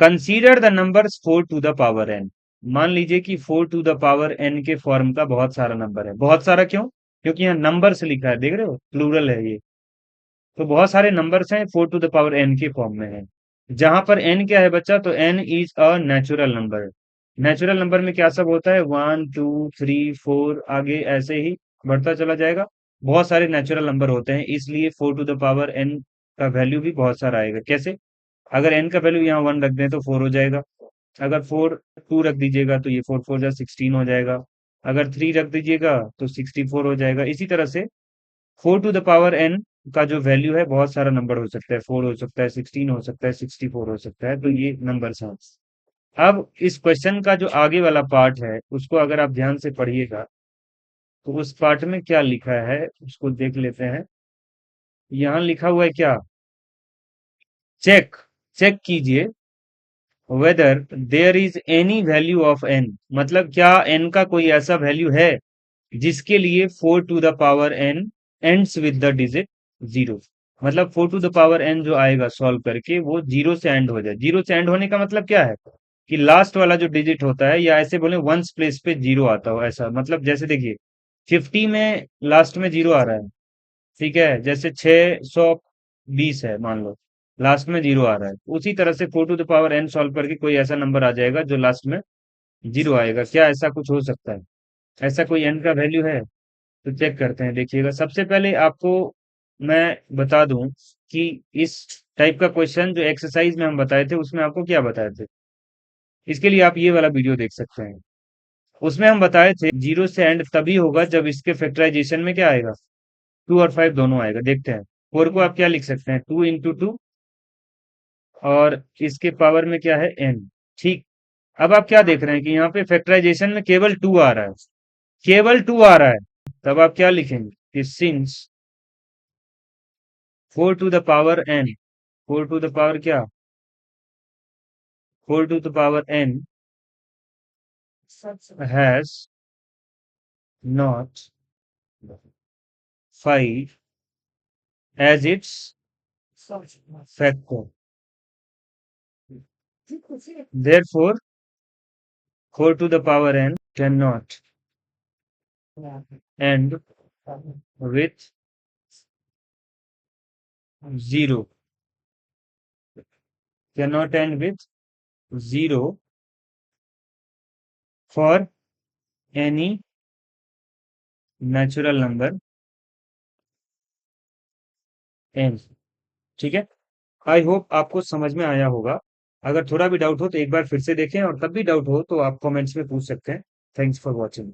Consider the numbers 4 to the power n. मान लीजिए कि 4 टू द पावर एन के फॉर्म का बहुत सारा नंबर है। बहुत सारा क्यों? क्योंकि यहाँ नंबर्स लिखा है, देख रहे हो, प्लूरल है ये। तो बहुत सारे नंबर्स हैं, 4 टू द पावर एन के फॉर्म में है। जहां पर एन क्या है बच्चा, तो n is a natural number. Natural number में क्या सब होता है, 1 2 3 4, आगे ऐसे ही बढ़ता चला जाएगा। बहुत सारे नेचुरल नंबर होते हैं, इसलिए 4 टू द पावर एन का वैल्यू भी बहुत सारा आएगा। कैसे? अगर एन का वैल्यू यहाँ 1 रख दें तो 4 हो जाएगा। अगर 2 रख दीजिएगा तो ये 4 4 जा 16 हो जाएगा। अगर 3 रख दीजिएगा तो 64 हो जाएगा। इसी तरह से 4 टू द पावर एन का जो वैल्यू है, बहुत सारा नंबर हो सकता है, 4 हो सकता है, 16 हो सकता है, 64 हो सकता है। तो ये नंबर्स हैं। अब इस क्वेश्चन का जो आगे वाला पार्ट है, उसको अगर आप ध्यान से पढ़िएगा तो उस पार्ट में क्या लिखा है उसको देख लेते हैं। यहाँ लिखा हुआ है क्या, चेक चेक कीजिए whether there is any value of n. मतलब क्या एन का कोई ऐसा वैल्यू है जिसके लिए 4 to the power n ends with the digit 0। मतलब 4 टू द पावर एन जो आएगा सॉल्व करके, वो जीरो से एंड हो जाए। जीरो से एंड होने का मतलब क्या है, कि लास्ट वाला जो डिजिट होता है, या ऐसे बोले वंस प्लेस पे जीरो आता हो, ऐसा। मतलब जैसे देखिए 50 में लास्ट में जीरो आ रहा है, ठीक है, जैसे 620 है मान लो, लास्ट में जीरो आ रहा है। उसी तरह से 4 to the power n solve करके कोई ऐसा नंबर आ जाएगा जो लास्ट में जीरो आएगा। क्या ऐसा कुछ हो सकता है? ऐसा कोई एन का वैल्यू है? तो चेक करते हैं, देखिएगा। सबसे पहले आपको मैं बता दूं कि इस टाइप का क्वेश्चन जो एक्सरसाइज में हम बताए थे, उसमें आपको क्या बताए थे। इसके लिए आप ये वाला वीडियो देख सकते हैं। उसमें हम बताए थे जीरो से एंड तभी होगा जब इसके फैक्टराइजेशन में क्या आएगा, 2 और 5 दोनों आएगा। देखते हैं। 4 को आप क्या लिख सकते हैं, 2 into 2, और इसके पावर में क्या है, एन। ठीक। अब आप क्या देख रहे हैं कि यहाँ पे फैक्टराइजेशन में केवल 2 आ रहा है, केवल 2 आ रहा है। तब आप क्या लिखेंगे कि since 4 to the power n, 4 to the power क्या, 4 to the power n has not 5 as its factor, therefore 4 to the power n cannot end with 0, cannot end with 0 for any natural number n। ठीक है। I hope आपको समझ में आया होगा। अगर थोड़ा भी डाउट हो तो एक बार फिर से देखें, और तब भी डाउट हो तो आप कमेंट्स में पूछ सकते हैं। Thanks for watching.